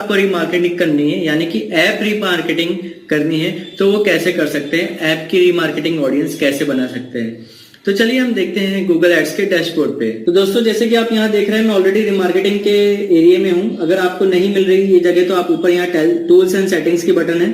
आपको रीमार्केटिंग करनी है यानी कि ऐप रीमार्केटिंग करनी है तो वो कैसे कर सकते हैं, ऐप की रीमार्केटिंग ऑडियंस कैसे बना सकते हैं। तो चलिए हम देखते हैं गूगल एड्स के डैशबोर्ड पे। तो दोस्तों जैसे कि आप यहाँ देख रहे हैं मैं ऑलरेडी रीमार्केटिंग के एरिया में हूँ। अगर आपको नहीं मिल रही ये जगह तो आप ऊपर यहाँ टूल्स एंड सेटिंग्स की बटन है,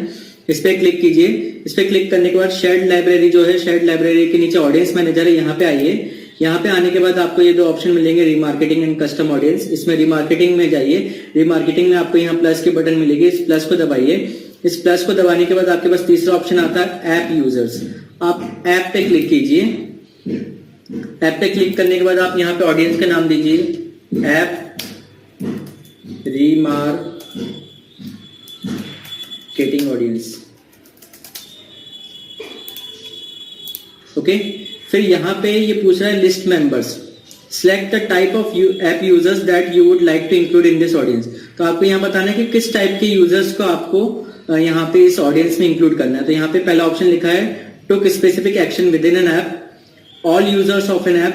इस पे क्लिक कीजिए। इस पे क्लिक करने के बाद शेयर्ड लाइब्रेरी जो है, शेयर्ड लाइब्रेरी के नीचे ऑडियंस मैनेजर है, यहाँ पे आइए। यहाँ पे आने के बाद आपको ये दो ऑप्शन मिलेंगे, रीमार्केटिंग एंड कस्टम ऑडियंस। इसमें रीमार्केटिंग में जाइए। रीमार्केटिंग में आपको यहाँ प्लस की बटन मिलेगी, इस प्लस को दबाइए। इस प्लस को दबाने के बाद आपके पास तीसरा ऑप्शन आता है ऐप यूजर्स। आप ऐप पे क्लिक कीजिए। ऐप पे क्लिक करने के बाद आप यहाँ पे ऑडियंस का नाम दीजिए, ऐप रीमार्केटिंग ऑडियंस। ओके, फिर यहाँ पे ये पूछ रहा है list members, select the type of app users that you would like to include in this audience. तो आपको यहाँ बताना है कि किस टाइप के यूजर्स को आपको यहाँ पे इस ऑडियंस में इंक्लूड करना है। तो यहाँ पे पहला ऑप्शन लिखा है took specific action within an app, all users of an app,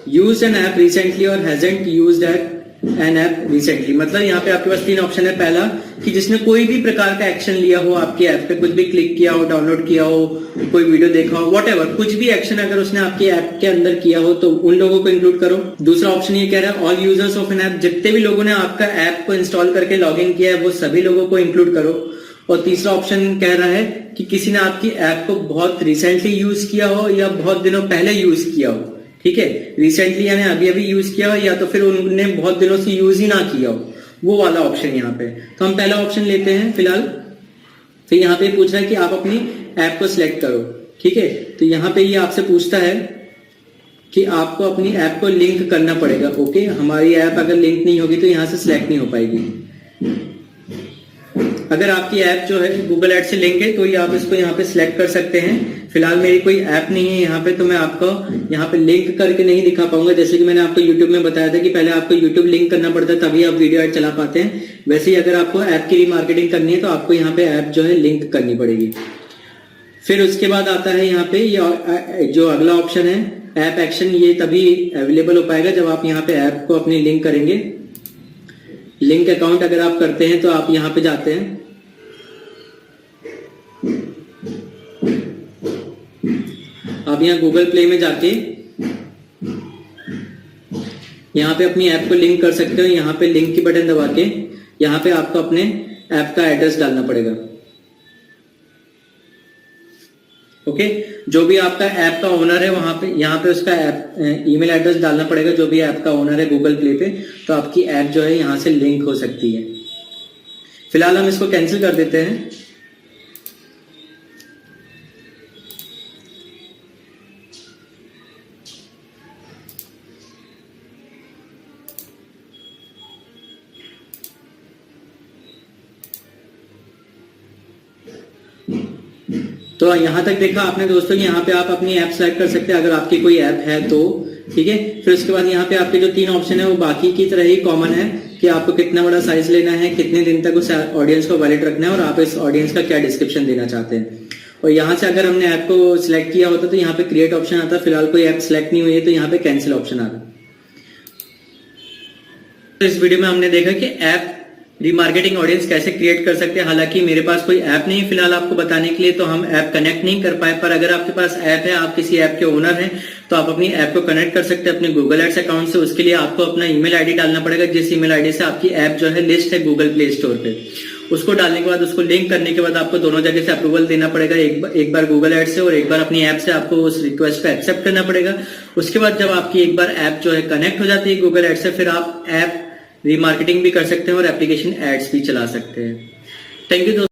used an app recently और hasn't used an app recently. मतलब यहाँ पे आपके पास तीन ऑप्शन है। पहला कि जिसने कोई भी प्रकार का एक्शन लिया हो आपकी ऐप पे, कुछ भी क्लिक किया हो, डाउनलोड किया हो, कोई वीडियो देखा हो, व्हाटएवर, कुछ भी एक्शन अगर उसने आपकी ऐप के अंदर किया हो तो उन लोगों को इंक्लूड करो। दूसरा ऑप्शन ये कह रहा है all users of an app, जितने भी लोगों ने आपका ऐप को इंस्टॉल करके लॉग इन किया है वो सभी लोगों को इंक्लूड करो। और तीसरा ऑप्शन कह रहा है कि किसी ने आपकी ऐप को बहुत रिसेंटली यूज किया हो या बहुत दिनों पहले यूज किया हो। ठीक है, रिसेंटली यानी अभी अभी यूज किया हो या तो फिर उन्होंने बहुत दिनों से यूज ही ना किया हो, वो वाला ऑप्शन यहाँ पे। तो हम पहला ऑप्शन लेते हैं फिलहाल। फिर यहाँ पे पूछ रहा है कि आप अपनी ऐप को सिलेक्ट करो। ठीक है, तो यहाँ पे ये आपसे पूछता है कि आपको अपनी ऐप को लिंक करना पड़ेगा। ओके, हमारी ऐप अगर लिंक नहीं होगी तो यहाँ से सिलेक्ट नहीं हो पाएगी। अगर आपकी ऐप जो है गूगल एड से लिंक है तो ये आप इसको यहाँ पे सिलेक्ट कर सकते हैं। फिलहाल मेरी कोई ऐप नहीं है यहाँ पे, तो मैं आपको यहाँ पे लिंक करके नहीं दिखा पाऊंगा। जैसे कि मैंने आपको YouTube में बताया था कि पहले आपको YouTube लिंक करना पड़ता है तभी आप वीडियो ऐड चला पाते हैं। वैसे ही अगर आपको ऐप की रीमार्केटिंग करनी है तो आपको यहाँ पे ऐप जो है लिंक करनी पड़ेगी। फिर उसके बाद आता है यहाँ पे ये जो अगला ऑप्शन है ऐप एक्शन, ये तभी अवेलेबल हो पाएगा जब आप यहाँ पे ऐप को अपनी लिंक करेंगे। लिंक अकाउंट अगर आप करते हैं तो आप यहाँ पे जाते हैं। आप यहाँ गूगल प्ले में जाके यहाँ पे अपनी ऐप को लिंक कर सकते हो। यहाँ पे लिंक की बटन दबा के यहाँ पे आपको अपने ऐप का एड्रेस डालना पड़ेगा। ओके, जो भी आपका ऐप का ओनर है वहां पे यहाँ पे उसका ऐप ईमेल एड्रेस डालना पड़ेगा, जो भी ऐप का ओनर है गूगल प्ले पे, तो आपकी ऐप जो है यहाँ से लिंक हो सकती है। फिलहाल हम इसको कैंसिल कर देते हैं। तो यहाँ तक देखा आपने दोस्तों कि यहाँ पे आप अपनी ऐप सेलेक्ट कर सकते हैं अगर आपकी कोई ऐप है तो। ठीक है, फिर उसके बाद यहाँ पे आपके जो तीन ऑप्शन है वो बाकी की तरह ही कॉमन है कि आपको कितना बड़ा साइज लेना है, कितने दिन तक उस ऑडियंस को वैलिड रखना है और आप इस ऑडियंस का क्या डिस्क्रिप्शन देना चाहते हैं। और यहाँ से अगर हमने ऐप को सिलेक्ट किया होता तो यहाँ पे क्रिएट ऑप्शन आता है। फिलहाल कोई ऐप सिलेक्ट नहीं हुई है तो यहाँ पे कैंसिल ऑप्शन आता है। तो इस वीडियो में हमने देखा कि ऐप रीमार्केटिंग ऑडियंस कैसे क्रिएट कर सकते हैं। हालांकि मेरे पास कोई ऐप नहीं फिलहाल आपको बताने के लिए, तो हम ऐप कनेक्ट नहीं कर पाए। पर अगर आपके पास ऐप है, आप किसी ऐप के ओनर हैं, तो आप अपनी ऐप को कनेक्ट कर सकते हैं अपने गूगल एड्स अकाउंट से। उसके लिए आपको अपना ईमेल आईडी डालना पड़ेगा, जिस ईमेल आईडी से आपकी ऐप जो है लिस्ट है गूगल प्ले स्टोर पे। उसको डालने के बाद उसको लिंक करने के बाद आपको दोनों जगह से अप्रूवल देना पड़ेगा। एक बार गूगल एड से और एक बार अपनी ऐप से आपको उस रिक्वेस्ट को एक्सेप्ट करना पड़ेगा। उसके बाद जब आपकी एक बार ऐप जो है कनेक्ट हो जाती है गूगल एड से, फिर आप ऐप रीमार्केटिंग भी कर सकते हैं और एप्लीकेशन एड्स भी चला सकते हैं। थैंक यू दोस्तों।